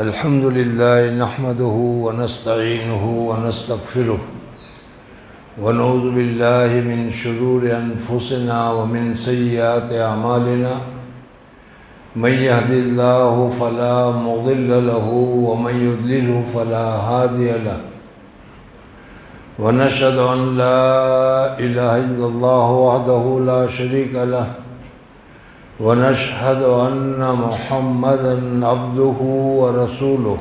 الحمد لله نحمده ونستعينه ونستغفره ونعوذ بالله من شرور أنفسنا ومن سيئات أعمالنا من يهد الله فلا مضل له ومن يضلله فلا هادي له ونشهد أن لا إله إلا الله وحده لا شريك له ونشهد أن محمدًا عبده ورسوله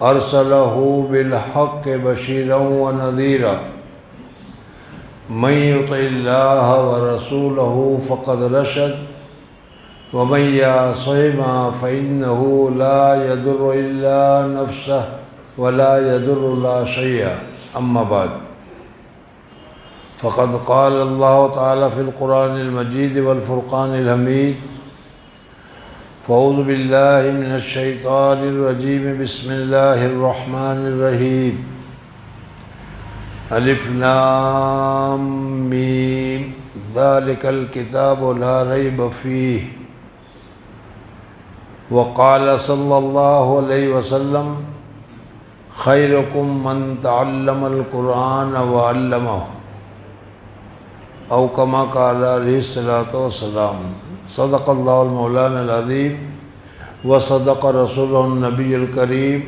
أرسله بالحق بشيرا ونذيرا من يطع الله ورسوله فقد رشد ومن يعصهما فإنه لا يضر إلا نفسه ولا يضر الله شيئا أما بعد فقد قال الله تعالى في القرآن المجيد والفرقان الحميد فأعوذ بالله من الشيطان الرجيم بسم الله الرحمن الرحيم الف لام میم ذلك الكتاب لا ريب فيه وقال صلى الله عليه وسلم خيركم من تعلم القرآن وعلمه او کما قال علیہ الصلوۃ والسلام صدق اللہ المولانا العظیم وصدق رسولہ النبی الکریم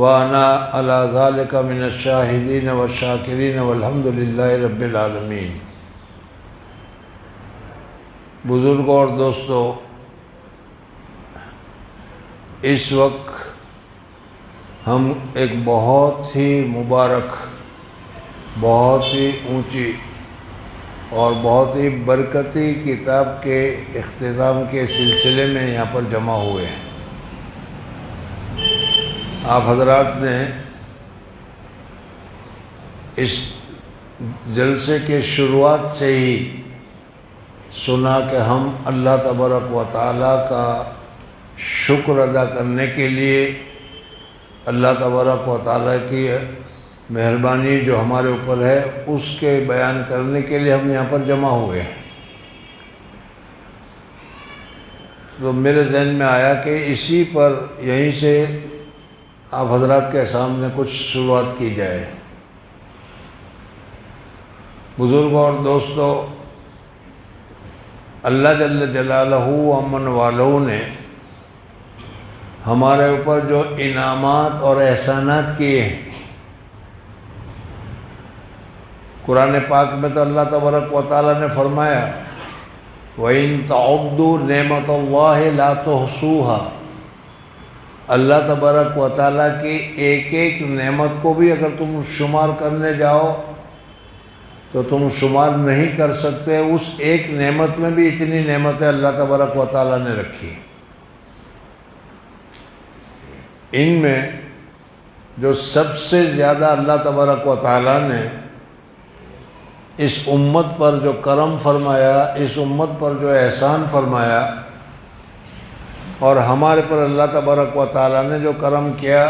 وانا علی ذلک من الشاہدین والشاکرین والحمد للہ رب العالمین۔ بزرگوں اور دوستو، اس وقت ہم ایک بہت ہی مبارک، بہت ہی اونچی اور بہت ہی برکتی کتاب کے اختتام کے سلسلے میں یہاں پر جمع ہوئے ہیں۔ آپ حضرات نے اس جلسے کے شروعات سے ہی سنا کہ ہم اللہ تبارک و تعالیٰ کا شکر ادا کرنے کے لیے، اللہ تبارک و تعالیٰ کی مہربانی جو ہمارے اوپر ہے اس کے بیان کرنے کے لیے ہم یہاں پر جمع ہوئے ہیں۔ تو میرے ذہن میں آیا کہ اسی پر یہیں سے آپ حضرات کے سامنے کچھ شروعات کی جائے۔ بزرگوں اور دوستو، اللہ جل جلالہ امن والوں نے ہمارے اوپر جو انعامات اور احسانات کیے ہیں، قرآن پاک میں تو اللہ تبارک و تعالیٰ نے فرمایا وَإِن تَعُدُّوا نِعْمَةَ اللَّهِ لَا تُحْصُوهَا۔ اللہ تبارک و تعالیٰ کی ایک ایک نعمت کو بھی اگر تم شمار کرنے جاؤ تو تم شمار نہیں کر سکتے۔ اس ایک نعمت میں بھی اتنی نعمتیں اللہ تبارک و تعالیٰ نے رکھی۔ ان میں جو سب سے زیادہ اللہ تبارک و تعالیٰ نے اس امت پر جو کرم فرمایا، اس امت پر جو احسان فرمایا، اور ہمارے پر اللہ تبارک و تعالیٰ نے جو کرم کیا،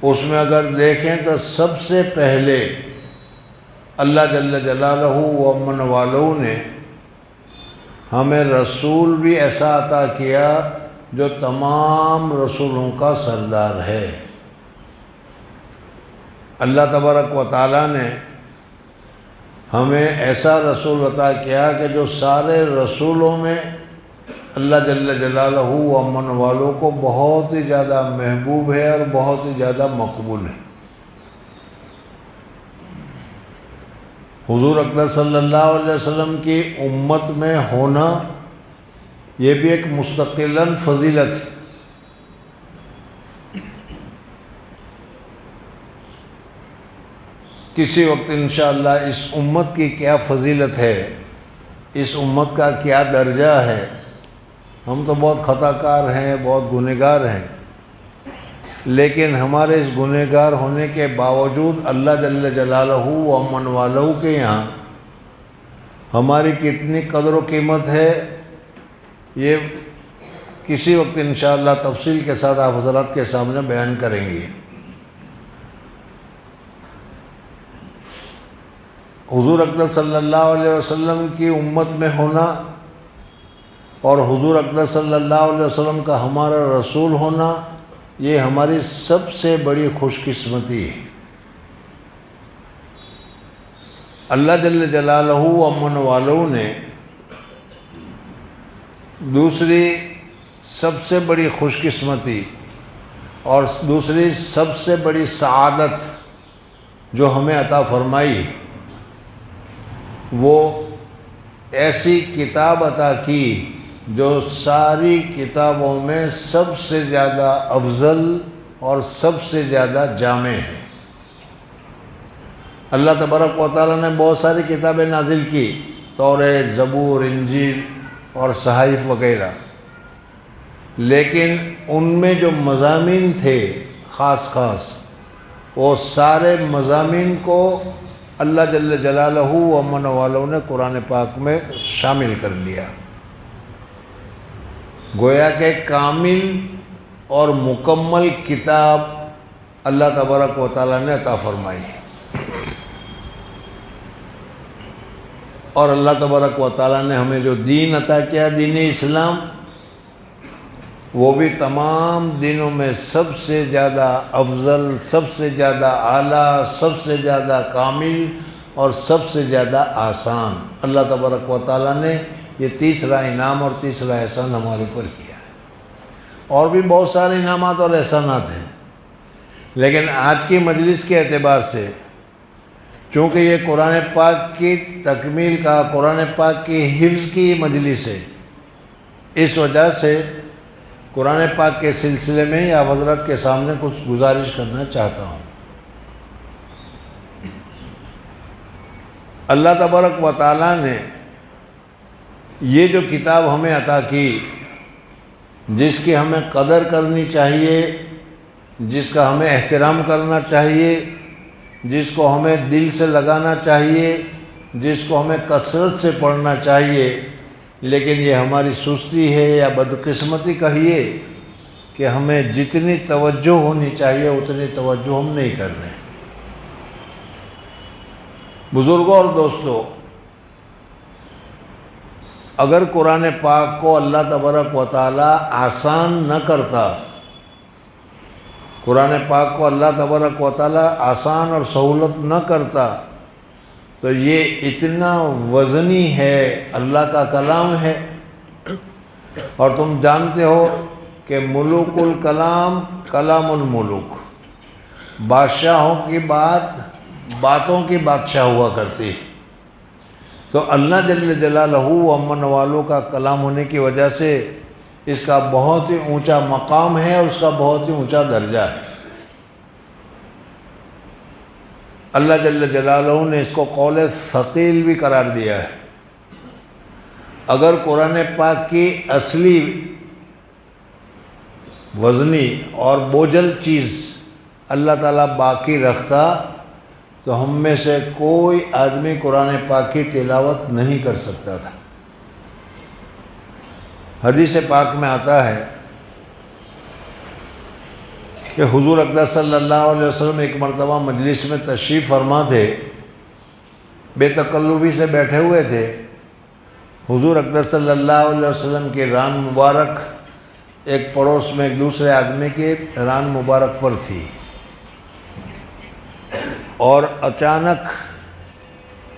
اس میں اگر دیکھیں تو سب سے پہلے اللہ جل جلالہ و امن والوں نے ہمیں رسول بھی ایسا عطا کیا جو تمام رسولوں کا سردار ہے۔ اللہ تبارک و تعالیٰ نے ہمیں ایسا رسول عطا کیا کہ جو سارے رسولوں میں اللہ جل جلالہ و امن والوں کو بہت ہی زیادہ محبوب ہے اور بہت ہی زیادہ مقبول ہے۔ حضور اکرم صلی اللہ علیہ وسلم کی امت میں ہونا یہ بھی ایک مستقلاً فضیلت ہے۔ کسی وقت انشاءاللہ اس امت کی کیا فضیلت ہے، اس امت کا کیا درجہ ہے۔ ہم تو بہت خطا کار ہیں، بہت گنہگار ہیں، لیکن ہمارے اس گنہگار ہونے کے باوجود اللہ جل جلالہ و امن والوں کے یہاں ہماری کتنی قدر و قیمت ہے، یہ کسی وقت انشاءاللہ تفصیل کے ساتھ آپ حضرات کے سامنے بیان کریں گے۔ حضور اکرم صلی اللہ علیہ وسلم کی امت میں ہونا اور حضور اقدس صلی اللہ علیہ وسلم کا ہمارا رسول ہونا یہ ہماری سب سے بڑی خوش قسمتی ہے۔ اللہ جل جلالہ امن والوں نے دوسری سب سے بڑی خوش قسمتی اور دوسری سب سے بڑی سعادت جو ہمیں عطا فرمائی، وہ ایسی کتاب عطا کی جو ساری کتابوں میں سب سے زیادہ افضل اور سب سے زیادہ جامع ہے۔ اللہ تبارک و تعالیٰ نے بہت ساری کتابیں نازل کی، توریت، زبور، انجیل اور صحائف وغیرہ، لیکن ان میں جو مضامین تھے خاص وہ سارے مضامین کو اللہ جل جلالہ و امن والوں نے قرآن پاک میں شامل کر لیا۔ گویا کہ کامل اور مکمل کتاب اللہ تبارک و تعالیٰ نے عطا فرمائی، اور اللہ تبارک و تعالیٰ نے ہمیں جو دین عطا کیا، دین اسلام، وہ بھی تمام دینوں میں سب سے زیادہ افضل، سب سے زیادہ اعلیٰ، سب سے زیادہ کامل اور سب سے زیادہ آسان۔ اللہ تبارک و تعالیٰ نے یہ تیسرا انعام اور تیسرا احسان ہمارے اوپر کیا ہے۔ اور بھی بہت سارے انعامات اور احسانات ہیں، لیکن آج کی مجلس کے اعتبار سے چونکہ یہ قرآن پاک کی تکمیل کا، قرآن پاک کی حفظ کی مجلس ہے، اس وجہ سے قرآن پاک کے سلسلے میں آپ حضرات کے سامنے کچھ گزارش کرنا چاہتا ہوں۔ اللہ تبارک و تعالیٰ نے یہ جو کتاب ہمیں عطا کی، جس کی ہمیں قدر کرنی چاہیے، جس کا ہمیں احترام کرنا چاہیے، جس کو ہمیں دل سے لگانا چاہیے، جس کو ہمیں کثرت سے پڑھنا چاہیے، لیکن یہ ہماری سستی ہے یا بدقسمتی کہیے کہ ہمیں جتنی توجہ ہونی چاہیے اتنی توجہ ہم نہیں کر رہے۔ بزرگوں اور دوستو، اگر قرآن پاک کو اللہ تبارک و تعالیٰ آسان نہ کرتا، قرآن پاک کو اللہ تبارک و تعالیٰ آسان اور سہولت نہ کرتا، تو یہ اتنا وزنی ہے، اللہ کا کلام ہے، اور تم جانتے ہو کہ ملوک الکلام کلام الملوک، بادشاہوں کی باتوں کی بادشاہ ہوا کرتی، تو اللہ جل جلالہ و امن والوں کا کلام ہونے کی وجہ سے اس کا بہت ہی اونچا مقام ہے اور اس کا بہت ہی اونچا درجہ ہے۔ اللہ جل جلالہ نے اس کو قول ثقیل بھی قرار دیا ہے۔ اگر قرآن پاک کی اصلی وزنی اور بوجھل چیز اللہ تعالیٰ باقی رکھتا تو ہم میں سے کوئی آدمی قرآن پاک کی تلاوت نہیں کر سکتا تھا۔ حدیث پاک میں آتا ہے کہ حضور اقدس صلی اللہ علیہ وسلم ایک مرتبہ مجلس میں تشریف فرما تھے، بے تکلفی سے بیٹھے ہوئے تھے۔ حضور اقدس صلی اللہ علیہ وسلم کی ران مبارک ایک پڑوس میں ایک دوسرے آدمی کی ران مبارک پر تھی، اور اچانک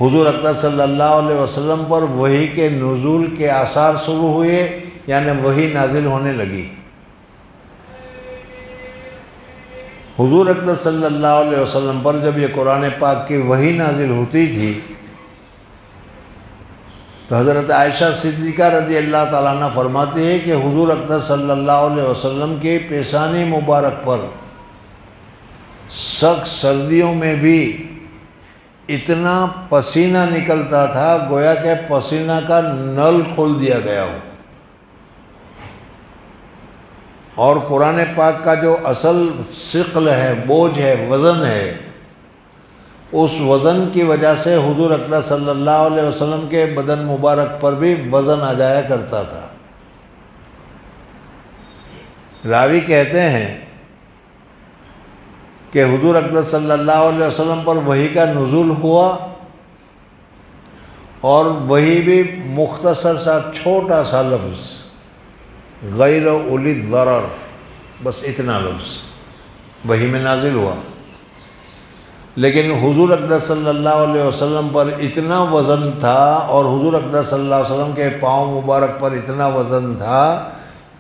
حضور اقدس صلی اللہ علیہ وسلم پر وحی کے نزول کے آثار شروع ہوئے، یعنی وحی نازل ہونے لگی۔ حضور اقدس صلی اللہ علیہ وسلم پر جب یہ قرآن پاک کی وحی نازل ہوتی تھی تو حضرت عائشہ صدیقہ رضی اللہ تعالیٰ عنہ فرماتی ہے کہ حضور اقدس صلی اللہ علیہ وسلم کی پیشانی مبارک پر سخت سردیوں میں بھی اتنا پسینہ نکلتا تھا گویا کہ پسینہ کا نل کھول دیا گیا ہو، اور قرآن پاک کا جو اصل ثقل ہے، بوجھ ہے، وزن ہے، اس وزن کی وجہ سے حضور اقدس صلی اللہ علیہ وسلم کے بدن مبارک پر بھی وزن آ جایا کرتا تھا۔ راوی کہتے ہیں کہ حضور اقدس صلی اللہ علیہ وسلم پر وحی کا نزول ہوا، اور وہی بھی مختصر سا چھوٹا سا لفظ، غیر اولی الضرر، بس اتنا لفظ وحی میں نازل ہوا، لیکن حضور اقدس صلی اللہ علیہ وسلم پر اتنا وزن تھا اور حضور اقدس صلی اللہ علیہ وسلم کے پاؤں مبارک پر اتنا وزن تھا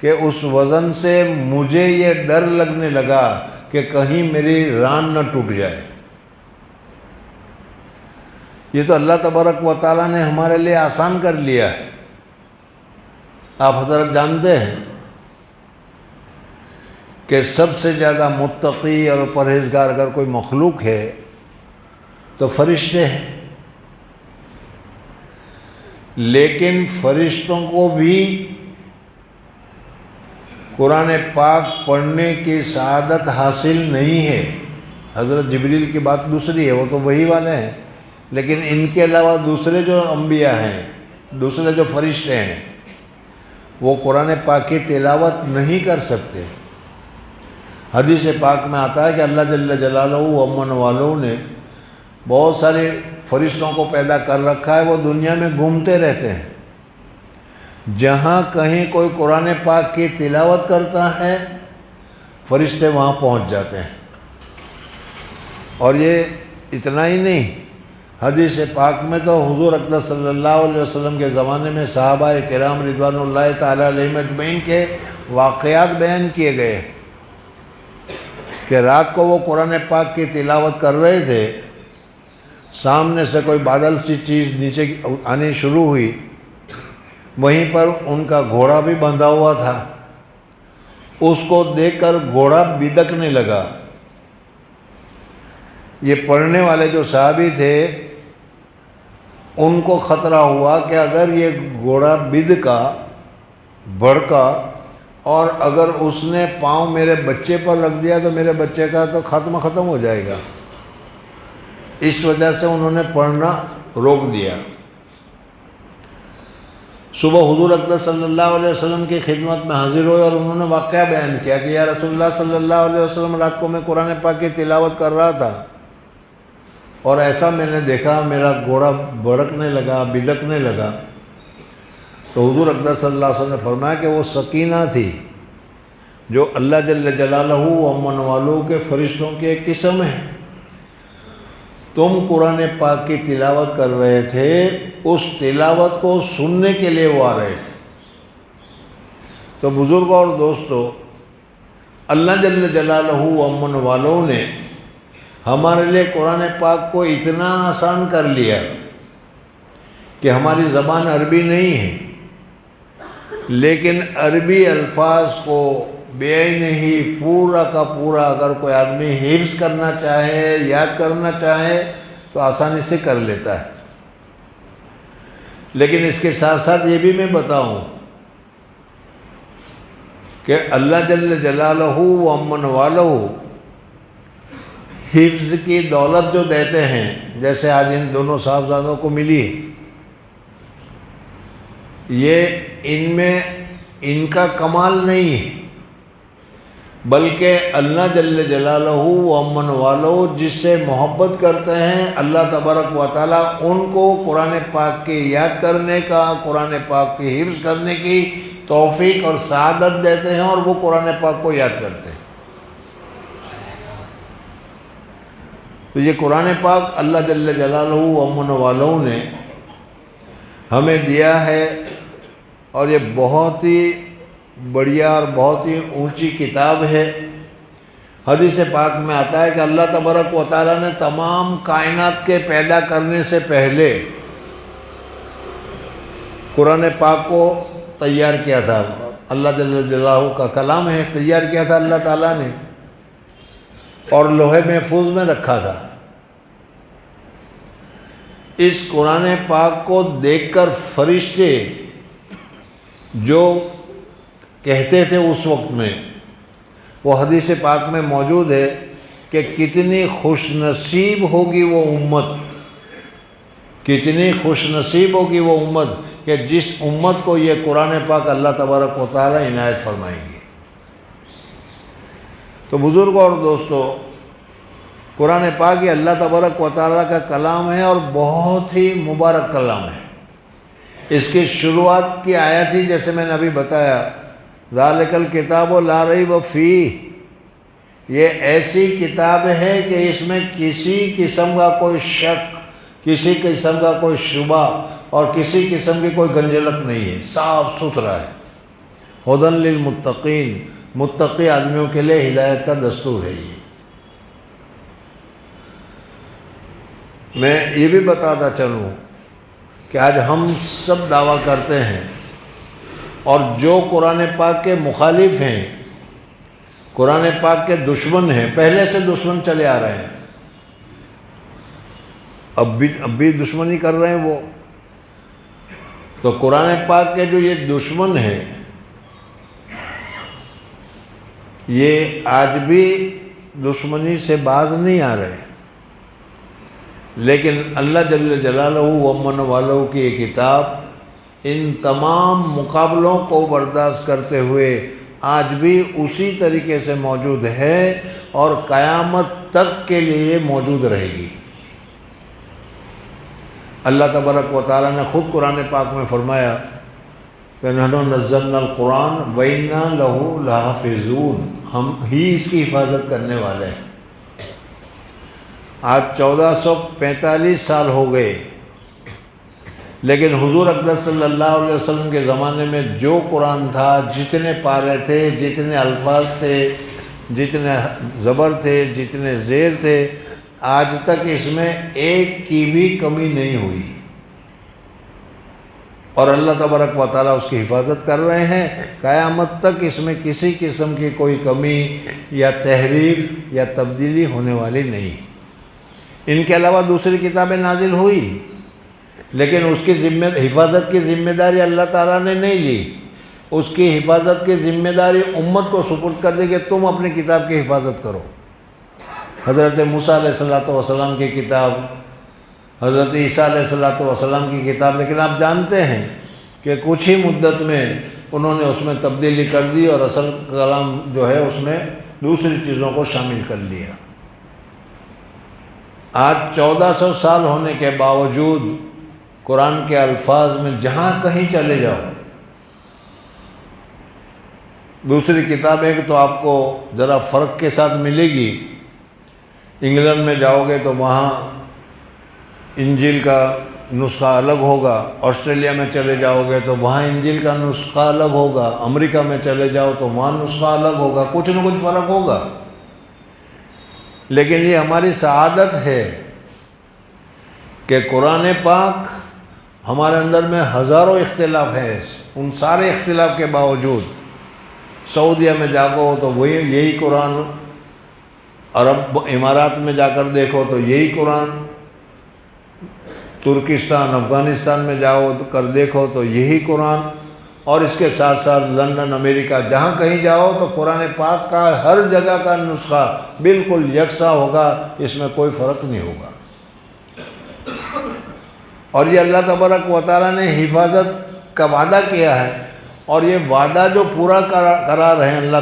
کہ اس وزن سے مجھے یہ ڈر لگنے لگا کہ کہیں میری ران نہ ٹوٹ جائے۔ یہ تو اللہ تبارک و تعالیٰ نے ہمارے لیے آسان کر لیا ہے۔ آپ حضرت جانتے ہیں کہ سب سے زیادہ متقی اور پرہیزگار اگر کوئی مخلوق ہے تو فرشتے ہیں، لیکن فرشتوں کو بھی قرآن پاک پڑھنے کی سعادت حاصل نہیں ہے۔ حضرت جبریل کی بات دوسری ہے، وہ تو وہی والے ہیں، لیکن ان کے علاوہ دوسرے جو انبیاء ہیں، دوسرے جو فرشتے ہیں، وہ قرآن پاک کی تلاوت نہیں کر سکتے۔ حدیث پاک میں آتا ہے کہ اللہ جل جلالہ و امن والوں نے بہت سارے فرشتوں کو پیدا کر رکھا ہے، وہ دنیا میں گھومتے رہتے ہیں، جہاں کہیں کوئی قرآن پاک کی تلاوت کرتا ہے فرشتے وہاں پہنچ جاتے ہیں۔ اور یہ اتنا ہی نہیں، حدیث پاک میں تو حضور اقدس صلی اللہ علیہ وسلم کے زمانے میں صحابہ کرام رضوان اللہ تعالیٰ علیہم اجمعین کے واقعات بیان کیے گئے کہ رات کو وہ قرآن پاک کی تلاوت کر رہے تھے، سامنے سے کوئی بادل سی چیز نیچے آنی شروع ہوئی، وہیں پر ان کا گھوڑا بھی بندھا ہوا تھا، اس کو دیکھ کر گھوڑا بدکنے لگا۔ یہ پڑھنے والے جو صحابی تھے ان کو خطرہ ہوا کہ اگر یہ گھوڑا بدکا، بھڑکا، اور اگر اس نے پاؤں میرے بچے پر رکھ دیا تو میرے بچے کا تو ختم ہو جائے گا۔ اس وجہ سے انہوں نے پڑھنا روک دیا۔ صبح حضور اقدس صلی اللہ علیہ وسلم کی خدمت میں حاضر ہوئے اور انہوں نے واقعہ بیان کیا کہ یا رسول اللہ صلی اللہ علیہ وسلم، رات کو میں قرآن پاک کی تلاوت کر رہا تھا اور ایسا میں نے دیکھا میرا گھوڑا بھڑکنے لگا، بدکنے لگا۔ تو حضور اقدس صلی اللہ علیہ وسلم نے فرمایا کہ وہ سکینہ تھی جو اللہ جل جلالہ و امن والوں کے فرشتوں کی ایک قسم ہے۔ تم قرآن پاک کی تلاوت کر رہے تھے، اس تلاوت کو سننے کے لیے وہ آ رہے تھے۔ تو بزرگوں اور دوستو، اللہ جل جلالہ و امن والوں نے ہمارے لیے قرآن پاک کو اتنا آسان کر لیا کہ ہماری زبان عربی نہیں ہے، لیکن عربی الفاظ کو بے نہیں پورا کا پورا اگر کوئی آدمی حفظ کرنا چاہے، یاد کرنا چاہے تو آسانی سے کر لیتا ہے۔ لیکن اس کے ساتھ ساتھ یہ بھی میں بتاؤں کہ اللہ جل جلالہ و امن والہ حفظ کی دولت جو دیتے ہیں، جیسے آج ان دونوں صاحبزادوں کو ملی، یہ ان میں ان کا کمال نہیں ہے، بلکہ اللہ جل جلالہ و امن والوں جس سے محبت کرتے ہیں، اللہ تبارک و تعالیٰ ان کو قرآن پاک کی یاد کرنے کا، قرآن پاک کی حفظ کرنے کی توفیق اور سعادت دیتے ہیں اور وہ قرآن پاک کو یاد کرتے ہیں۔ تو یہ قرآن پاک اللہ جل جلالہ و امن والوں نے ہمیں دیا ہے، اور یہ بہت ہی بڑھیا اور بہت ہی اونچی کتاب ہے۔ حدیث پاک میں آتا ہے کہ اللہ تبارک و تعالیٰ نے تمام کائنات کے پیدا کرنے سے پہلے قرآن پاک کو تیار کیا تھا۔ اللہ جل جلالہ کا کلام ہے، تیار کیا تھا اللہ تعالیٰ نے اور لوح محفوظ میں رکھا تھا۔ اس قرآن پاک کو دیکھ کر فرشتے جو کہتے تھے اس وقت میں، وہ حدیث پاک میں موجود ہے کہ کتنی خوش نصیب ہوگی وہ امت، کتنی خوش نصیب ہوگی وہ امت کہ جس امت کو یہ قرآن پاک اللہ تبارک و تعالی عنایت فرمائیں گے۔ تو بزرگوں اور دوستو، قرآن پاک یہ اللہ تبارک و تعالیٰ کا کلام ہے اور بہت ہی مبارک کلام ہے۔ اس کی شروعات کی آیت ہی جیسے میں نے ابھی بتایا، ذالک الکتاب لا ریب فیہ، یہ ایسی کتاب ہے کہ اس میں کسی قسم کا کوئی شک، کسی قسم کا کوئی شبہ اور کسی قسم کی کوئی گنجلک نہیں ہے، صاف ستھرا ہے۔ ھدی للمتقین، متقی آدمیوں کے لیے ہدایت کا دستور ہے یہ۔ میں یہ بھی بتاتا چلوں کہ آج ہم سب دعویٰ کرتے ہیں اور جو قرآن پاک کے مخالف ہیں، قرآن پاک کے دشمن ہیں، پہلے سے دشمن چلے آ رہے ہیں، اب بھی دشمنی کر رہے ہیں وہ، تو قرآن پاک کے جو یہ دشمن ہیں یہ آج بھی دشمنی سے باز نہیں آ رہے، لیکن اللہ جل جلالہ و من والہ کی یہ کتاب ان تمام مقابلوں کو برداشت کرتے ہوئے آج بھی اسی طریقے سے موجود ہے اور قیامت تک کے لیے موجود رہے گی۔ اللہ تبارک و تعالیٰ نے خود قرآن پاک میں فرمایا کہ نحن نزلنا القرآن وَإِنَّا لَهُ لَحَافِظُونَ، ہم ہی اس کی حفاظت کرنے والے ہیں۔ آج 1445 سال ہو گئے، لیکن حضور اقدس صلی اللہ علیہ وسلم کے زمانے میں جو قرآن تھا، جتنے پارے تھے، جتنے الفاظ تھے، جتنے زبر تھے، جتنے زیر تھے، آج تک اس میں ایک کی بھی کمی نہیں ہوئی، اور اللہ تبارک و تعالیٰ اس کی حفاظت کر رہے ہیں۔ قیامت تک اس میں کسی قسم کی کوئی کمی یا تحریف یا تبدیلی ہونے والی نہیں۔ ان کے علاوہ دوسری کتابیں نازل ہوئی، لیکن اس کی حفاظت کی ذمہ داری اللہ تعالیٰ نے نہیں لی، اس کی حفاظت کی ذمہ داری امت کو سپرد کر دی کہ تم اپنی کتاب کی حفاظت کرو۔ حضرت موسیٰ علیہ السلام کی کتاب، حضرت عیسیٰ علیہ السلام کی کتاب، لیکن آپ جانتے ہیں کہ کچھ ہی مدت میں انہوں نے اس میں تبدیلی کر دی اور اصل کلام جو ہے اس میں دوسری چیزوں کو شامل کر لیا۔ آج 1400 سال ہونے کے باوجود قرآن کے الفاظ میں جہاں کہیں چلے جاؤ، دوسری کتاب ایک تو آپ کو ذرا فرق کے ساتھ ملے گی۔ انگلینڈ میں جاؤ گے تو وہاں انجیل کا نسخہ الگ ہوگا، آسٹریلیا میں چلے جاؤ گے تو وہاں انجیل کا نسخہ الگ ہوگا، امریکہ میں چلے جاؤ تو وہاں نسخہ الگ ہوگا، کچھ نہ کچھ فرق ہوگا۔ لیکن یہ ہماری سعادت ہے کہ قرآن پاک ہمارے اندر میں ہزاروں اختلاف ہیں، ان سارے اختلاف کے باوجود سعودیہ میں جاگو تو وہی یہی قرآن، عرب امارات میں جا کر دیکھو تو یہی قرآن، ترکستان افغانستان میں جاؤ تو کر دیکھو تو یہی قرآن، اور اس کے ساتھ ساتھ لندن امریکہ جہاں کہیں جاؤ تو قرآن پاک کا ہر جگہ کا نسخہ بالکل یکساں ہوگا، اس میں کوئی فرق نہیں ہوگا۔ اور یہ اللہ تبارک و تعالیٰ نے حفاظت کا وعدہ کیا ہے، اور یہ وعدہ جو پورا کرا رہے ہیں اللہ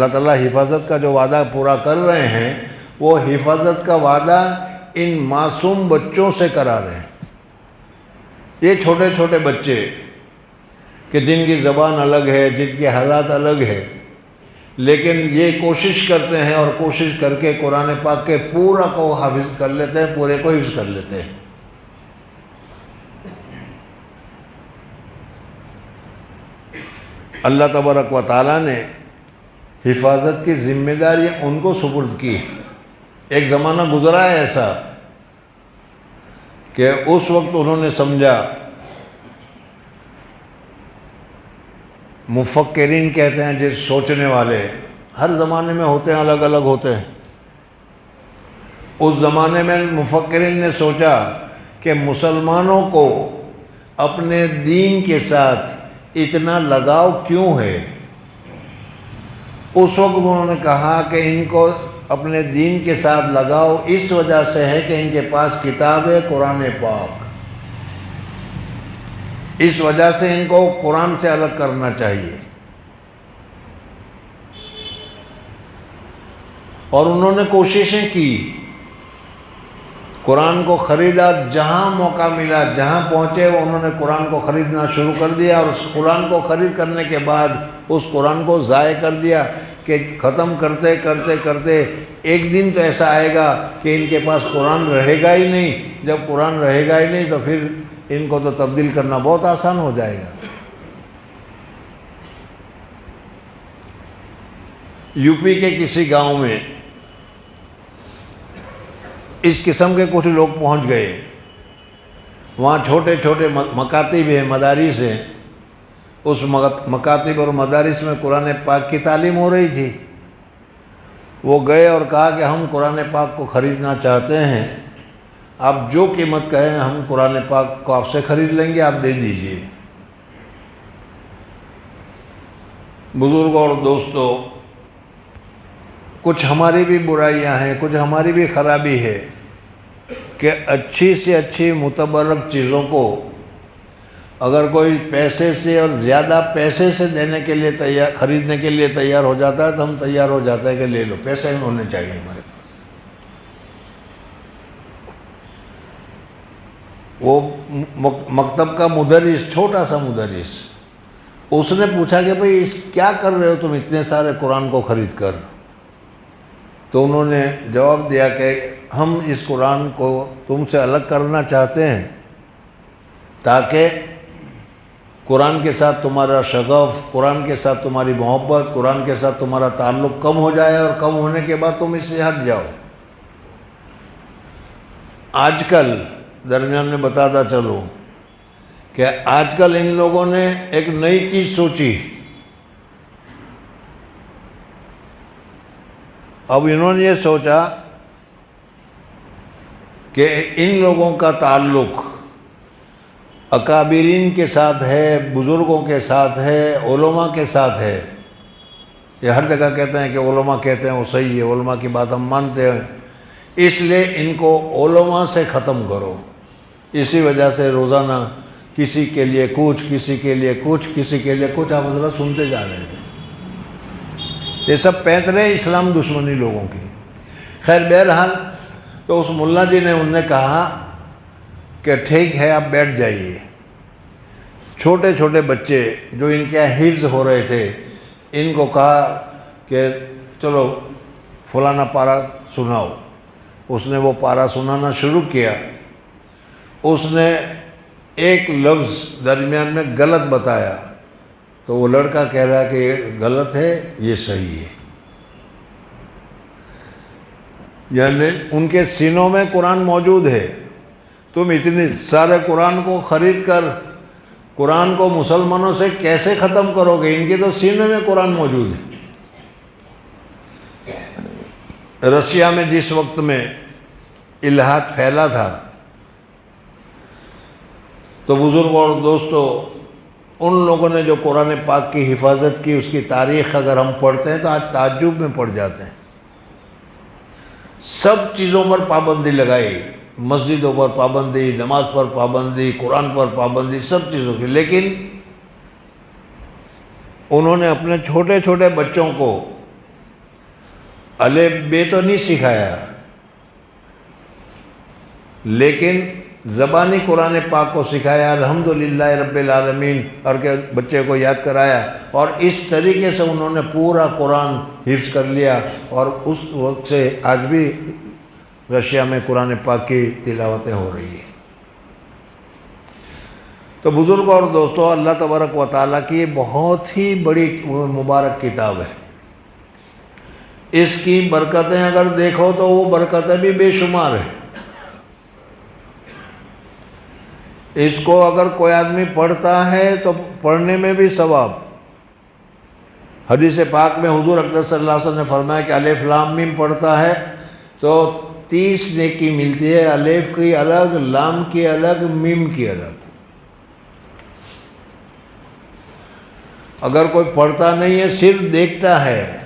تعالیٰ حفاظت کا جو وعدہ پورا کر رہے ہیں، وہ حفاظت کا وعدہ ان معصوم بچوں سے کرا رہے ہیں۔ یہ چھوٹے چھوٹے بچے کہ جن کی زبان الگ ہے، جن کے حالات الگ ہے، لیکن یہ کوشش کرتے ہیں اور کوشش کر کے قرآن پاک کے پورا کو حافظ کر لیتے ہیں، پورے کو حفظ کر لیتے ہیں۔ اللہ تبارک و تعالیٰ نے حفاظت کی ذمہ داری ان کو سپرد کی۔ ایک زمانہ گزرا ہے ایسا کہ اس وقت انہوں نے سمجھا، مفکرین کہتے ہیں جس سوچنے والے، ہر زمانے میں ہوتے ہیں، الگ الگ ہوتے ہیں۔ اس زمانے میں مفکرین نے سوچا کہ مسلمانوں کو اپنے دین کے ساتھ اتنا لگاؤ کیوں ہے۔ اس وقت انہوں نے کہا کہ ان کو اپنے دین کے ساتھ لگاؤ اس وجہ سے ہے کہ ان کے پاس کتاب ہے قرآن پاک، اس وجہ سے ان کو قرآن سے الگ کرنا چاہیے۔ اور انہوں نے کوششیں کی، قرآن کو خریدا، جہاں موقع ملا، جہاں پہنچے وہ انہوں نے قرآن کو خریدنا شروع کر دیا، اور اس قرآن کو خرید کرنے کے بعد اس قرآن کو ضائع کر دیا کہ ختم کرتے کرتے کرتے ایک دن تو ایسا آئے گا کہ ان کے پاس قرآن رہے گا ہی نہیں۔ جب قرآن رہے گا ہی نہیں تو پھر ان کو تو تبدیل کرنا بہت آسان ہو جائے گا۔ یو پی کے کسی گاؤں میں اس قسم کے کچھ لوگ پہنچ گئے، وہاں چھوٹے چھوٹے مکاتب ہیں، مدارس ہیں، اس مکاتب اور مدارس میں قرآن پاک کی تعلیم ہو رہی تھی۔ وہ گئے اور کہا کہ ہم قرآن پاک کو خریدنا چاہتے ہیں، آپ جو قیمت کہیں ہم قرآن پاک کو آپ سے خرید لیں گے، آپ دے دیجئے۔ بزرگوں اور دوستوں، کچھ ہماری بھی برائیاں ہیں، کچھ ہماری بھی خرابی ہے کہ اچھی سے اچھی متبرک چیزوں کو اگر کوئی پیسے سے اور زیادہ پیسے سے دینے کے لیے خریدنے کے لیے تیار ہو جاتا ہے تو ہم تیار ہو جاتا ہے کہ لے لو، پیسے ہونے چاہیے ہمارے پاس۔ وہ مکتب کا مدرس، چھوٹا سا مدرس، اس نے پوچھا کہ بھئی کیا کر رہے ہو تم اتنے سارے قرآن کو خرید کر؟ تو انہوں نے جواب دیا کہ ہم اس قرآن کو تم سے الگ کرنا چاہتے ہیں تاکہ قرآن کے ساتھ تمہارا شغف، قرآن کے ساتھ تمہاری محبت، قرآن کے ساتھ تمہارا تعلق کم ہو جائے، اور کم ہونے کے بعد تم اس سے ہٹ جاؤ۔ آج کل درمیان میں بتاتا چلوں کہ آج کل ان لوگوں نے ایک نئی چیز سوچی۔ اب انہوں نے یہ سوچا کہ ان لوگوں کا تعلق اکابرین کے ساتھ ہے، بزرگوں کے ساتھ ہے، علماء کے ساتھ ہے۔ یہ ہر جگہ کہتے ہیں کہ علماء کہتے ہیں وہ صحیح ہے، علماء کی بات ہم مانتے ہیں، اس لیے ان کو علماء سے ختم کرو۔ اسی وجہ سے روزانہ کسی کے لیے کچھ، کسی کے لیے کچھ، کسی کے لیے کچھ، آپ حضرت سنتے جا رہے ہیں۔ یہ سب پیترے اسلام دشمنی لوگوں کی۔ خیر بہرحال تو اس ملا جی نے انہیں کہا کہ ٹھیک ہے آپ بیٹھ جائیے۔ چھوٹے چھوٹے بچے جو ان کے حفظ ہو رہے تھے ان کو کہا کہ چلو فلانا پارہ سناؤ۔ اس نے وہ پارہ سنانا شروع کیا۔ اس نے ایک لفظ درمیان میں غلط بتایا تو وہ لڑکا کہہ رہا کہ یہ غلط ہے، یہ صحیح ہے۔ یعنی ان کے سینوں میں قرآن موجود ہے، تم اتنے سارے قرآن کو خرید کر قرآن کو مسلمانوں سے کیسے ختم کرو گے؟ ان کے تو سینے میں قرآن موجود ہے۔ رشیا میں جس وقت میں الحاد پھیلا تھا تو بزرگوں اور دوستوں، ان لوگوں نے جو قرآن پاک کی حفاظت کی، اس کی تاریخ اگر ہم پڑھتے ہیں تو آج تعجب میں پڑ جاتے ہیں۔ سب چیزوں پر پابندی لگائی، مسجدوں پر پابندی، نماز پر پابندی، قرآن پر پابندی، سب چیزوں کی، لیکن انہوں نے اپنے چھوٹے چھوٹے بچوں کو الف بے تو نہیں سکھایا، لیکن زبانی قرآن پاک کو سکھایا، الحمدللہ رب العالمین، اور کے بچے کو یاد کرایا، اور اس طریقے سے انہوں نے پورا قرآن حفظ کر لیا، اور اس وقت سے آج بھی رشیا میں قرآن پاک کی تلاوتیں ہو رہی ہیں۔ تو بزرگوں اور دوستوں، اللہ تبارک و تعالیٰ کی بہت ہی بڑی مبارک کتاب ہے۔ اس کی برکتیں اگر دیکھو تو وہ برکتیں بھی بے شمار ہیں۔ اس کو اگر کوئی آدمی پڑھتا ہے تو پڑھنے میں بھی ثواب۔ حدیث پاک میں حضور اقدس صلی اللہ علیہ وسلم نے فرمایا کہ الف لام میم پڑھتا ہے تو 30 نیکی ملتی ہے، الف کی الگ، لام کی الگ، میم کی الگ۔ اگر کوئی پڑھتا نہیں ہے، صرف دیکھتا ہے،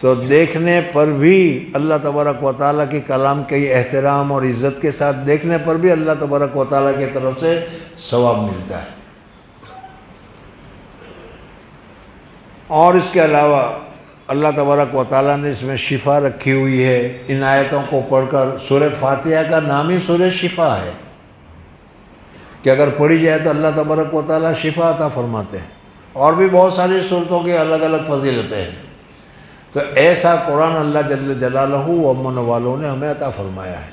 تو دیکھنے پر بھی اللہ تبارک و تعالیٰ کی کلام کے احترام اور عزت کے ساتھ دیکھنے پر بھی اللہ تبارک و تعالیٰ کی طرف سے ثواب ملتا ہے۔ اور اس کے علاوہ اللہ تبارک و تعالیٰ نے اس میں شفا رکھی ہوئی ہے۔ ان آیتوں کو پڑھ کر سورہ فاتحہ کا نام ہی سورہ شفا ہے کہ اگر پڑھی جائے تو اللہ تبارک و تعالیٰ شفا عطا فرماتے ہیں۔ اور بھی بہت ساری صورتوں کے الگ الگ فضیلتیں ہیں۔ تو ایسا قرآن اللہ جل جلالہ و امن والوں نے ہمیں عطا فرمایا ہے،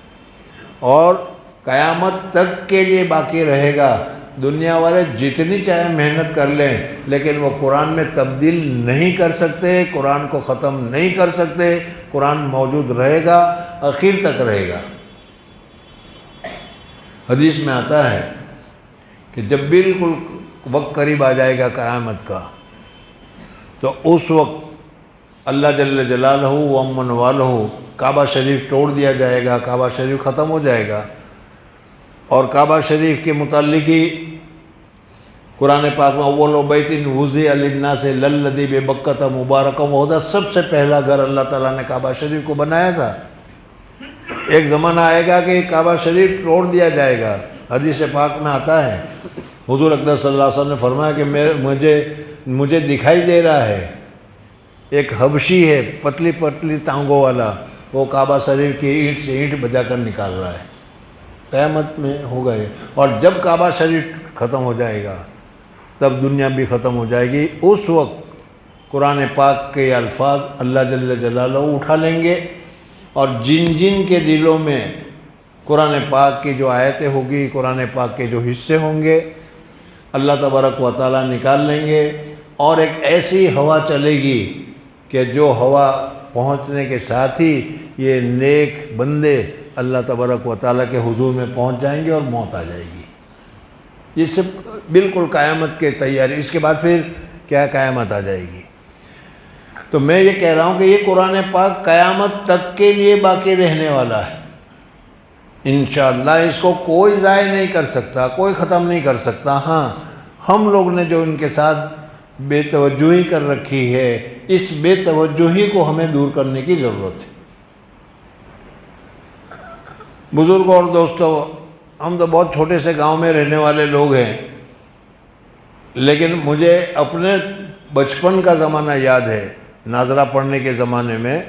اور قیامت تک کے لیے باقی رہے گا۔ دنیا والے جتنی چاہے محنت کر لیں لیکن وہ قرآن میں تبدیل نہیں کر سکتے، قرآن کو ختم نہیں کر سکتے۔ قرآن موجود رہے گا، آخر تک رہے گا۔ حدیث میں آتا ہے کہ جب بالکل وقت قریب آ جائے گا قیامت کا، تو اس وقت اللہ جل جلالہ و امن والہ کعبہ شریف توڑ دیا جائے گا، کعبہ شریف ختم ہو جائے گا، اور کعبہ شریف کے متعلق ہی قرآن پاک میں اول بیت وضع للناس للذی ببکۃ مبارکا وہدی، سب سے پہلا گھر اللہ تعالیٰ نے کعبہ شریف کو بنایا تھا۔ ایک زمانہ آئے گا کہ کعبہ شریف توڑ دیا جائے گا۔ حدیث پاک میں آتا ہے، حضور اقدس صلی اللہ علیہ وسلم نے فرمایا کہ مجھے دکھائی دے رہا ہے ایک حبشی ہے پتلی پتلی ٹانگوں والا، وہ کعبہ شریف کی اینٹ سے اینٹ بجا کر نکال رہا ہے۔ قیامت میں ہوگا یہ، اور جب کعبہ شریف ختم ہو جائے گا تب دنیا بھی ختم ہو جائے گی۔ اس وقت قرآن پاک کے الفاظ اللہ جل جلالہ اٹھا لیں گے، اور جن جن کے دلوں میں قرآن پاک کی جو آیتیں ہوگی، قرآن پاک کے جو حصے ہوں گے، اللہ تبارک و تعالیٰ نکال لیں گے، اور ایک ایسی ہوا چلے گی کہ جو ہوا پہنچنے کے ساتھ ہی یہ نیک بندے اللہ تبارک و تعالیٰ کے حضور میں پہنچ جائیں گے اور موت آ جائے گی۔ یہ سب بالکل قیامت کے تیاری، اس کے بعد پھر کیا قیامت آ جائے گی۔ تو میں یہ کہہ رہا ہوں کہ یہ قرآن پاک قیامت تک کے لیے باقی رہنے والا ہے انشاءاللہ۔ اس کو کوئی ضائع نہیں کر سکتا، کوئی ختم نہیں کر سکتا۔ ہاں، ہم لوگ نے جو ان کے ساتھ بے توجہی کر رکھی ہے، اس بے توجہی کو ہمیں دور کرنے کی ضرورت ہے۔ بزرگوں اور دوستوں، ہم تو بہت چھوٹے سے گاؤں میں رہنے والے لوگ ہیں، لیکن مجھے اپنے بچپن کا زمانہ یاد ہے، ناظرہ پڑھنے کے زمانے میں،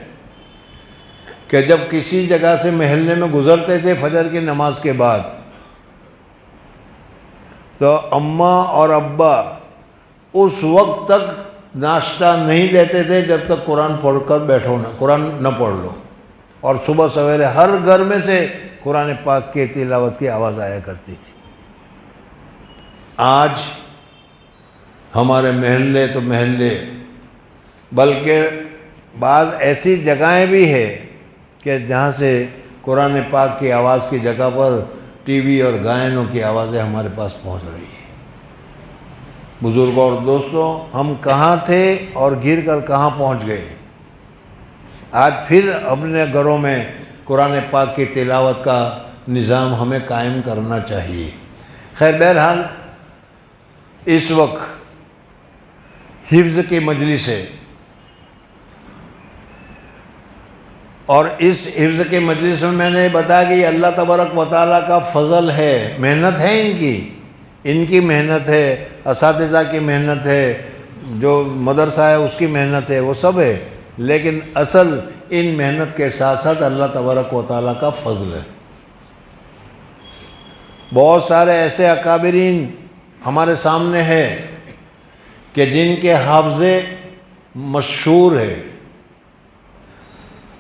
کہ جب کسی جگہ سے محلے میں گزرتے تھے فجر کی نماز کے بعد، تو اماں اور ابا اس وقت تک ناشتہ نہیں دیتے تھے جب تک قرآن پڑھ کر بیٹھو نہ، قرآن نہ پڑھ لو۔ اور صبح سویرے ہر گھر میں سے قرآن پاک کی تلاوت کی آواز آیا کرتی تھی۔ آج ہمارے محلے تو محلے، بلکہ بعض ایسی جگہیں بھی ہیں کہ جہاں سے قرآن پاک کی آواز کی جگہ پر ٹی وی اور گائنوں کی آوازیں ہمارے پاس پہنچ رہی ہیں۔ بزرگوں اور دوستوں، ہم کہاں تھے اور گر کر کہاں پہنچ گئے۔ آج پھر اپنے گھروں میں قرآن پاک کی تلاوت کا نظام ہمیں قائم کرنا چاہیے۔ خیر، بہرحال اس وقت حفظ کی مجلس ہے، اور اس حفظ کی مجلس میں نے بتایا کہ یہ اللہ تبارک و تعالیٰ کا فضل ہے، محنت ہے ان کی محنت ہے، اساتذہ کی محنت ہے، جو مدرسہ ہے اس کی محنت ہے، وہ سب ہے، لیکن اصل ان محنت کے ساتھ ساتھ اللہ تبارک و تعالیٰ کا فضل ہے۔ بہت سارے ایسے اکابرین ہمارے سامنے ہیں کہ جن کے حافظے مشہور ہے۔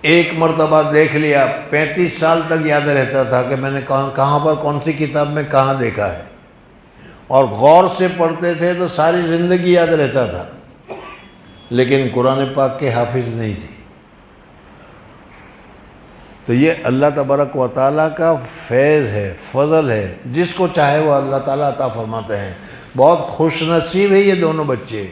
ایک مرتبہ دیکھ لیا، 35 سال تک یاد رہتا تھا کہ میں نے کہاں پر کون سی کتاب میں کہاں دیکھا ہے، اور غور سے پڑھتے تھے تو ساری زندگی یاد رہتا تھا، لیکن قرآن پاک کے حافظ نہیں تھے۔ تو یہ اللہ تبارک و تعالیٰ کا فیض ہے، فضل ہے، جس کو چاہے وہ اللہ تعالیٰ عطا فرماتے ہیں۔ بہت خوش نصیب ہے یہ دونوں بچے،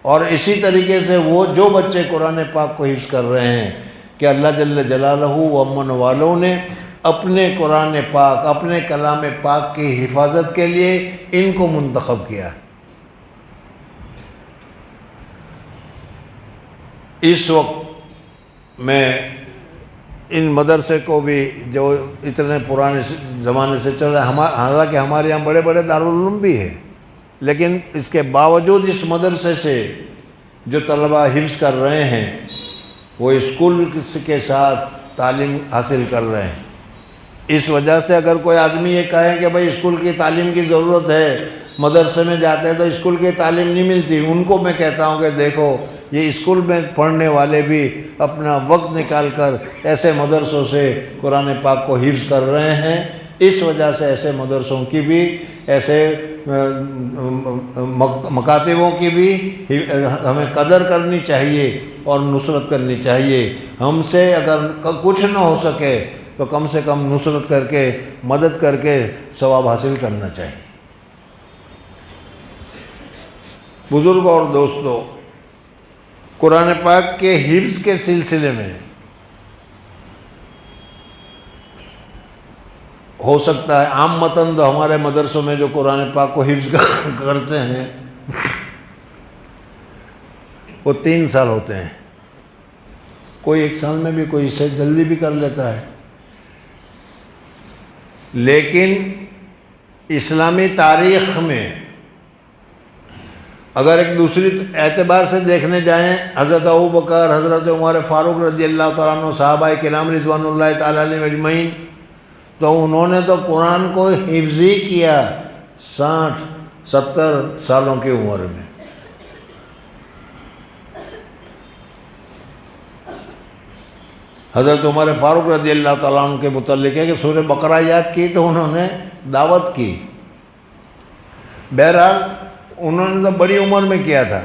اور اسی طریقے سے وہ جو بچے قرآن پاک کو حفظ کر رہے ہیں کہ اللہ جل جلالہ و امن والوں نے اپنے قرآن پاک، اپنے کلام پاک کی حفاظت کے لیے ان کو منتخب کیا ہے۔ اس وقت میں ان مدرسے کو بھی جو اتنے پرانے زمانے سے چل رہا ہے، حالانکہ ہمارے یہاں بڑے بڑے دارالعلوم بھی ہیں، لیکن اس کے باوجود اس مدرسے سے جو طلبہ حفظ کر رہے ہیں وہ اسکول کے ساتھ تعلیم حاصل کر رہے ہیں۔ اس وجہ سے اگر کوئی آدمی یہ کہے کہ بھائی اسکول کی تعلیم کی ضرورت ہے، مدرسے میں جاتے ہیں تو اسکول کی تعلیم نہیں ملتی، ان کو میں کہتا ہوں کہ دیکھو یہ اسکول میں پڑھنے والے بھی اپنا وقت نکال کر ایسے مدرسوں سے قرآن پاک کو حفظ کر رہے ہیں۔ اس وجہ سے ایسے مدرسوں کی بھی، ایسے مکاتبوں کی بھی ہمیں قدر کرنی چاہیے اور نصرت کرنی چاہیے۔ ہم سے اگر کچھ نہ ہو سکے تو کم سے کم نصرت کر کے، مدد کر کے ثواب حاصل کرنا چاہیے۔ بزرگوں اور دوستو، قرآن پاک کے حفظ کے سلسلے میں ہو سکتا ہے عامتاً تو ہمارے مدرسوں میں جو قرآن پاک کو حفظ کرتے ہیں وہ 3 سال ہوتے ہیں، کوئی 1 سال میں بھی، کوئی اس سے جلدی بھی کر لیتا ہے۔ لیکن اسلامی تاریخ میں اگر ایک دوسری اعتبار سے دیکھنے جائیں، حضرت ابوبکر، حضرت عمر فاروق رضی اللہ تعالیٰ عنہ، صحابہ کرام رضوان اللہ تعالیٰ علیہم اجمعین، تو انہوں نے تو قرآن کو حفظ ہی کیا 60-70 سالوں کی عمر میں۔ حضرت عمر فاروق رضی اللہ تعالیٰ عنہ کے متعلق ہے کہ سورہ بقرہ یاد کی تو انہوں نے دعوت کی۔ بہرحال انہوں نے تو بڑی عمر میں کیا تھا،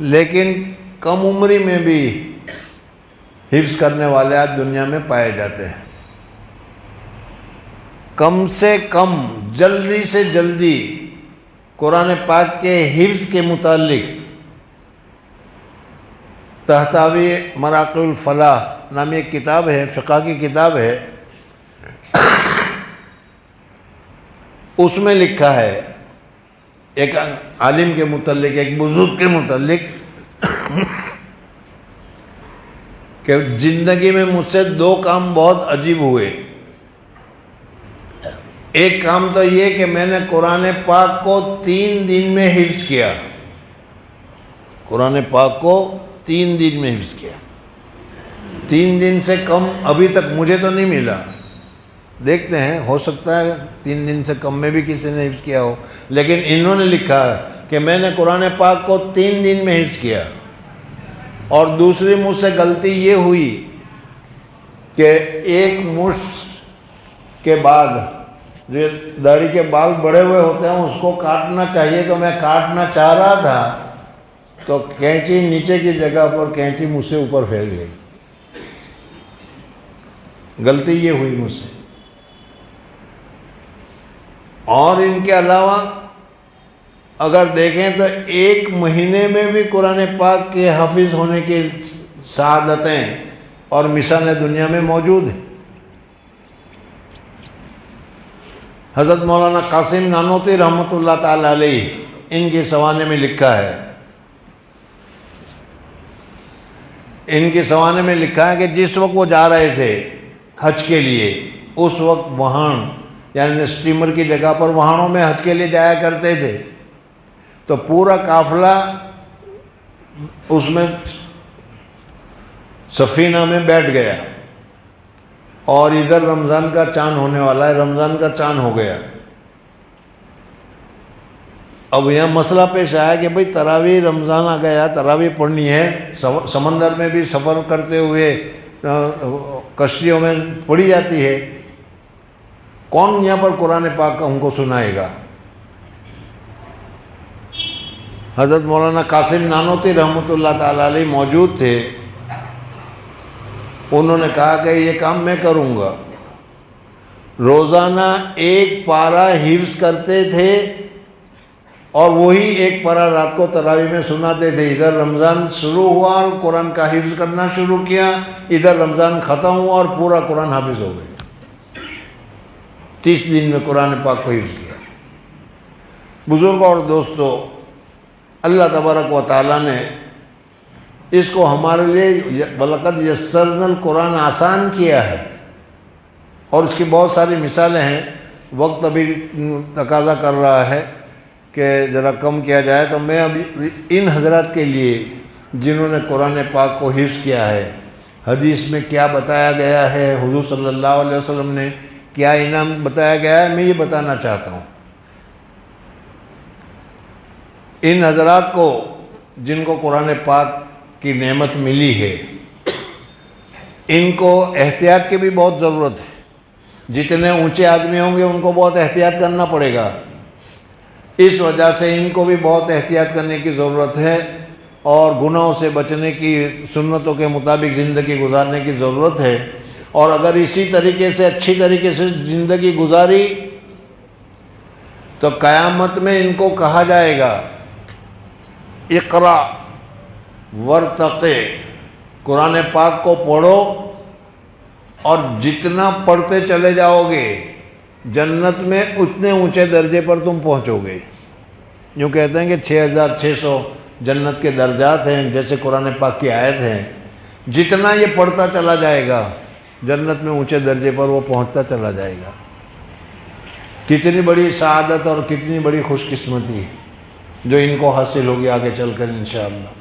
لیکن کم عمری میں بھی حفظ کرنے والے آج دنیا میں پائے جاتے ہیں۔ کم سے کم جلدی سے جلدی قرآن پاک کے حفظ کے متعلق تحتوی مراقب الفلاح نامی ایک کتاب ہے، فقہ کی کتاب ہے، اس میں لکھا ہے ایک عالم کے متعلق، ایک بزرگ کے متعلق کہ زندگی میں مجھ سے 2 کام بہت عجیب ہوئے۔ ایک کام تو یہ کہ میں نے قرآن پاک کو 3 دن میں حفظ کیا، قرآن پاک کو 3 دن میں حفظ کیا۔ 3 دن سے کم ابھی تک مجھے تو نہیں ملا، دیکھتے ہیں ہو سکتا ہے 3 دن سے کم میں بھی کسی نے حفظ کیا ہو، لیکن انہوں نے لکھا کہ میں نے قرآن پاک کو 3 دن میں حفظ کیا۔ اور دوسری مجھ سے غلطی یہ ہوئی کہ ایک مشت کے بعد جو داڑھی کے بال بڑے ہوئے ہوتے ہیں اس کو کاٹنا چاہیے، تو میں کاٹنا چاہ رہا تھا تو کینچی نیچے کی جگہ پر کینچی مجھ سے اوپر پھیل گئی۔ غلطی یہ ہوئی مجھ سے۔ اور ان کے علاوہ اگر دیکھیں تو 1 مہینے میں بھی قرآن پاک کے حافظ ہونے کی سعادتیں اور مثالیں دنیا میں موجود ہیں۔ حضرت مولانا قاسم نانوتوی رحمۃ اللہ تعالیٰ علیہ، ان کے سوانے میں لکھا ہے، ان کے سوانے میں لکھا ہے کہ جس وقت وہ جا رہے تھے حج کے لیے، اس وقت وہاں یعنی اسٹیمر کی جگہ پر وہانوں میں حج کے لیے جایا کرتے تھے، تو پورا قافلہ اس میں سفینہ میں بیٹھ گیا، اور ادھر رمضان کا چاند ہونے والا ہے، رمضان کا چاند ہو گیا۔ اب یہاں مسئلہ پیش آیا کہ بھئی تراویح، رمضان آ گیا، تراویح پڑھنی ہے، سمندر میں بھی سفر کرتے ہوئے کشتیوں میں پڑھی جاتی ہے، کون یہاں پر قرآن پاک کا ہم کو سنائے گا؟ حضرت مولانا قاسم نانوتوی رحمۃ اللہ تعالیٰ علیہ موجود تھے، انہوں نے کہا کہ یہ کام میں کروں گا۔ روزانہ 1 پارہ حفظ کرتے تھے اور وہی 1 پارہ رات کو تراویح میں سناتے تھے۔ ادھر رمضان شروع ہوا اور قرآن کا حفظ کرنا شروع کیا، ادھر رمضان ختم ہوا اور پورا قرآن حافظ ہو گئے۔ 30 دن میں قرآن پاک کو حفظ کیا۔ بزرگوں اور دوستو، اللہ تبارک و تعالیٰ نے اس کو ہمارے لیے بلقد یسرنا القرآن آسان کیا ہے، اور اس کی بہت ساری مثالیں ہیں۔ وقت ابھی تقاضا کر رہا ہے کہ کہ ذرا کم کیا جائے، تو میں اب ان حضرات کے لیے جنہوں نے قرآن پاک کو حفظ کیا ہے، حدیث میں کیا بتایا گیا ہے، حضور صلی اللہ علیہ وسلم نے کیا انعام بتایا گیا ہے، میں یہ بتانا چاہتا ہوں۔ ان حضرات کو جن کو قرآن پاک کی نعمت ملی ہے، ان کو احتیاط کی بھی بہت ضرورت ہے۔ جتنے اونچے آدمی ہوں گے ان کو بہت احتیاط کرنا پڑے گا، اس وجہ سے ان کو بھی بہت احتیاط کرنے کی ضرورت ہے، اور گناہوں سے بچنے کی، سنتوں کے مطابق زندگی گزارنے کی ضرورت ہے۔ اور اگر اسی طریقے سے اچھی طریقے سے زندگی گزاری تو قیامت میں ان کو کہا جائے گا اقرا ورتقے، قرآن پاک کو پڑھو اور جتنا پڑھتے چلے جاؤ گے جنت میں اتنے اونچے درجے پر تم پہنچو گے۔ یوں کہتے ہیں کہ 6600 جنت کے درجات ہیں، جیسے قرآن پاک کی آیت ہے، جتنا یہ پڑھتا چلا جائے گا جنت میں اونچے درجے پر وہ پہنچتا چلا جائے گا۔ کتنی بڑی سعادت اور کتنی بڑی خوش قسمتی جو ان کو حاصل ہوگی آگے چل کر انشاءاللہ۔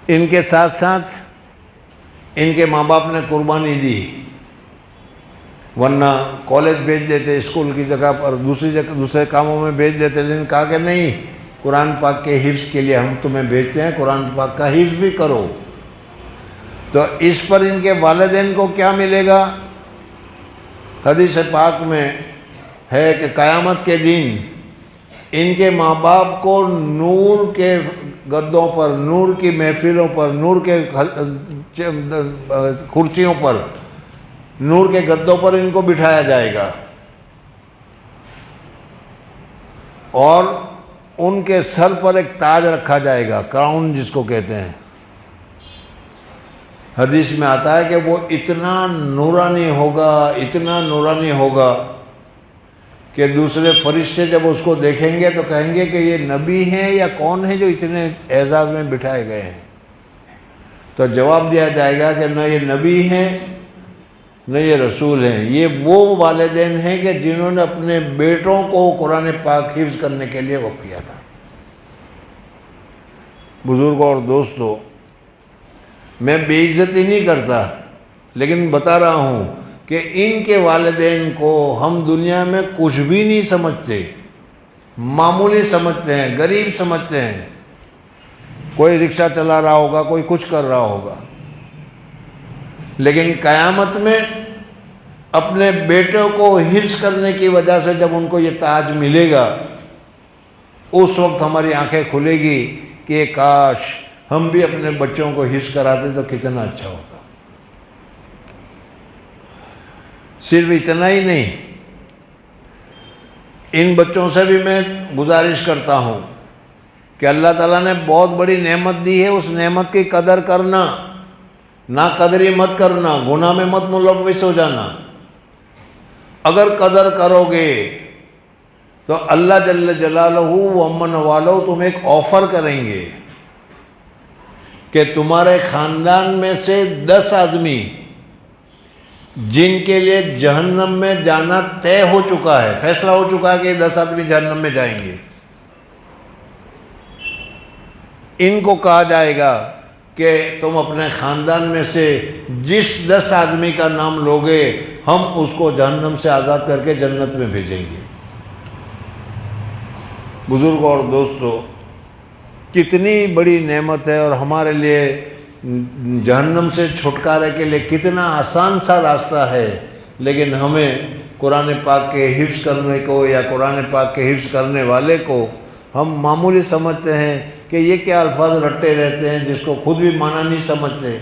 ان کے ساتھ ساتھ ان کے ماں باپ نے قربانی دی، ورنہ کالج بھیج دیتے، اسکول کی جگہ پر دوسرے کاموں میں بھیج دیتے، لیکن کہا کہ نہیں، قرآن پاک کے حفظ کے لیے ہم تمہیں بھیجتے ہیں، قرآن پاک کا حفظ بھی کرو۔ تو اس پر ان کے والدین کو کیا ملے گا؟ حدیث پاک میں ہے کہ قیامت کے دن ان کے ماں باپ کو نور کے گدوں پر، نور کی محفلوں پر، نور کے کرسیوں پر، نور کے گدوں پر ان کو بٹھایا جائے گا، اور ان کے سر پر ایک تاج رکھا جائے گا، کراؤن جس کو کہتے ہیں۔ حدیث میں آتا ہے کہ وہ اتنا نورانی ہوگا، اتنا نورانی ہوگا کہ دوسرے فرشتے جب اس کو دیکھیں گے تو کہیں گے کہ یہ نبی ہیں یا کون ہے جو اتنے اعزاز میں بٹھائے گئے ہیں؟ تو جواب دیا جائے گا کہ نہ یہ نبی ہیں نہ یہ رسول ہیں، یہ وہ والدین ہیں کہ جنہوں نے اپنے بیٹوں کو قرآن پاک حفظ کرنے کے لیے وقف کیا تھا۔ بزرگوں اور دوستو، میں بے عزتی نہیں کرتا، لیکن بتا رہا ہوں کہ ان کے والدین کو ہم دنیا میں کچھ بھی نہیں سمجھتے، معمولی سمجھتے ہیں، غریب سمجھتے ہیں۔ کوئی رکشہ چلا رہا ہوگا، کوئی کچھ کر رہا ہوگا، لیکن قیامت میں اپنے بیٹوں کو حفظ کرنے کی وجہ سے جب ان کو یہ تاج ملے گا، اس وقت ہماری آنکھیں کھلے گی کہ کاش ہم بھی اپنے بچوں کو حفظ کراتے تو کتنا اچھا ہوتا۔ صرف اتنا ہی نہیں، ان بچوں سے بھی میں گزارش کرتا ہوں کہ اللہ تعالیٰ نے بہت بڑی نعمت دی ہے، اس نعمت کی قدر کرنا، ناقدری مت کرنا، گناہ میں مت ملوث ہو جانا۔ اگر قدر کرو گے تو اللہ جل جلالہ و امن والو تمہیں ایک آفر کریں گے کہ تمہارے خاندان میں سے 10 آدمی جن کے لیے جہنم میں جانا طے ہو چکا ہے، فیصلہ ہو چکا ہے کہ یہ 10 آدمی جہنم میں جائیں گے، ان کو کہا جائے گا کہ تم اپنے خاندان میں سے جس 10 آدمی کا نام لوگے ہم اس کو جہنم سے آزاد کر کے جنت میں بھیجیں گے۔ بزرگوں اور دوستو، کتنی بڑی نعمت ہے، اور ہمارے لیے جہنم سے چھٹکارے کے لیے کتنا آسان سا راستہ ہے، لیکن ہمیں قرآن پاک کے حفظ کرنے کو یا قرآن پاک کے حفظ کرنے والے کو ہم معمولی سمجھتے ہیں کہ یہ کیا الفاظ رٹتے رہتے ہیں جس کو خود بھی معنی نہیں سمجھتے،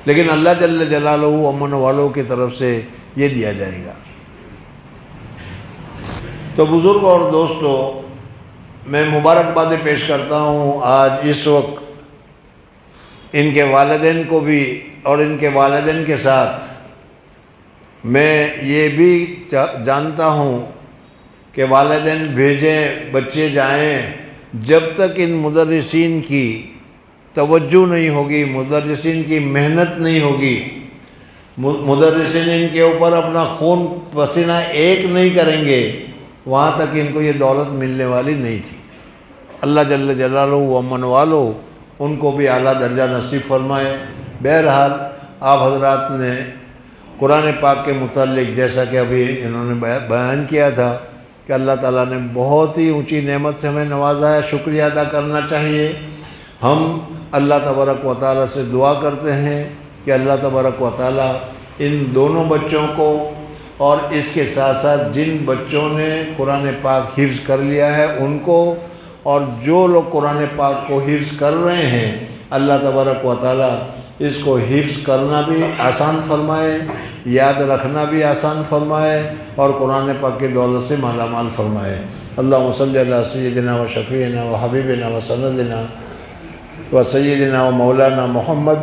لیکن اللہ جل جلالہ امن والوں کی طرف سے یہ دیا جائے گا۔ تو بزرگ اور دوستو، میں مبارکبادیں پیش کرتا ہوں آج اس وقت ان کے والدین کو بھی، اور ان کے والدین کے ساتھ میں یہ بھی جانتا ہوں کہ والدین بھیجیں، بچے جائیں، جب تک ان مدرسین کی توجہ نہیں ہوگی، مدرسین کی محنت نہیں ہوگی، مدرسین ان کے اوپر اپنا خون پسینہ ایک نہیں کریں گے وہاں تک ان کو یہ دولت ملنے والی نہیں تھی۔ اللہ جل جلالہ و امن والو ان کو بھی اعلیٰ درجہ نصیب فرمائے۔ بہرحال آپ حضرات نے قرآن پاک کے متعلق جیسا کہ ابھی انہوں نے بیان کیا تھا کہ اللہ تعالیٰ نے بہت ہی اونچی نعمت سے ہمیں نوازا ہے، شکریہ ادا کرنا چاہیے۔ ہم اللہ تبارک و تعالیٰ سے دعا کرتے ہیں کہ اللہ تبارک و تعالیٰ ان دونوں بچوں کو اور اس کے ساتھ ساتھ جن بچوں نے قرآن پاک حفظ کر لیا ہے ان کو، اور جو لوگ قرآن پاک کو حفظ کر رہے ہیں، اللہ تبارک و تعالیٰ اس کو حفظ کرنا بھی آسان فرمائے، یاد رکھنا بھی آسان فرمائے، اور قرآن پاک کی دولت سے مالا مال فرمائے۔ اللہم صلی علی سیدنا و شفیعنا و حبیبنا و سندنا و سیدنا و مولانا محمد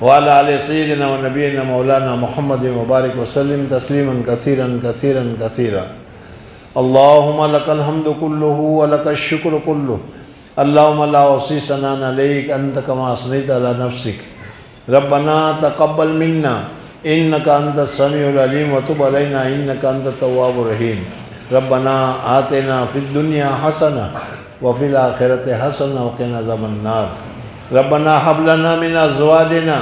وعلی آل سیدنا و نبینا مولانا محمد مبارک وسلم تسلیما کثیرا کثیرا کثیرا۔ اللہم لک الحمد کلہ و لک الشکر کلہ، اللہم لا احصی ثناء علیک انت کما اثنیت علی نفسک، ربنا تقبل منا انک انت السمیع العلیم وتب علینا انک انت التواب الرحیم، ربنا آتنا فی الدنیا حسنہ وفی الآخرۃ حسنہ وقنا عذاب النار، ربنا حب لنا من ازواجنا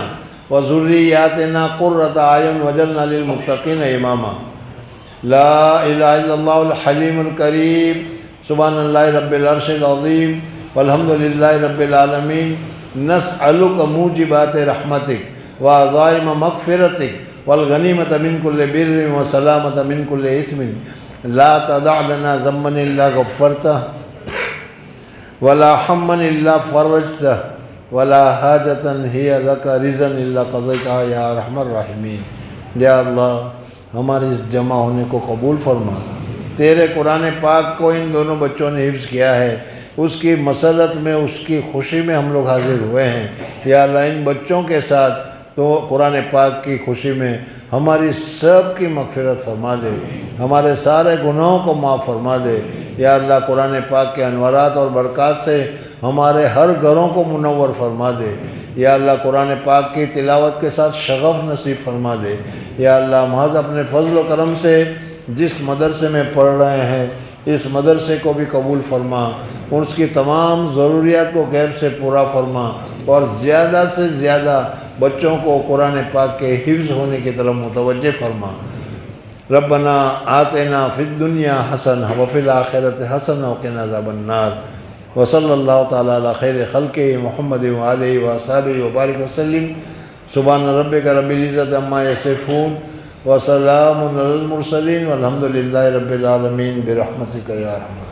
وذریاتنا قرۃ اعین واجعلنا للمتقین اماما۔ لا الہ الا اللہ الحلیم الکریم، سبحان اللہ رب العرش العظیم، والحمد للہ رب العالمین، نسألک موجبات رحمتک وعزائم مغفرتک والغنیمۃ من کل بر وسلامۃ من کل اثم، لا تدع لنا ذنبا الا غفرتہ ولا ہما الا فرجتہ ولا حاجۃ ہی لک رضا الا قضیتہا یا ارحم الراحمین۔ یا اللہ ہمارے اس جمع ہونے کو قبول فرما، تیرے قرآن پاک کو ان دونوں بچوں نے حفظ کیا ہے، اس کی مسرت میں، اس کی خوشی میں ہم لوگ حاضر ہوئے ہیں۔ یا اللہ ان بچوں کے ساتھ تو قرآن پاک کی خوشی میں ہماری سب کی مغفرت فرما دے، ہمارے سارے گناہوں کو معاف فرما دے۔ یا اللہ قرآن پاک کے انوارات اور برکات سے ہمارے ہر گھروں کو منور فرما دے۔ یا اللہ قرآن پاک کی تلاوت کے ساتھ شغف نصیب فرما دے۔ یا اللہ محض اپنے فضل و کرم سے جس مدرسے میں پڑھ رہے ہیں اس مدرسے کو بھی قبول فرما، اور اس کی تمام ضروریات کو غیب سے پورا فرما، اور زیادہ سے زیادہ بچوں کو قرآن پاک کے حفظ ہونے کی طرف متوجہ فرما۔ ربنا آتنا فی الدنیا حسنہ وفی الآخرۃ حسنہ وقنا عذاب النار، وصلی اللہ تعالی علی خیر خلقہ محمد وآلہ وصحبہ وبارک وسلم۔ سبحان ربک رب العزۃ عما یصفون وسلام علی المرسلین والحمد للہ رب العالمین برحمتک یا ارحم۔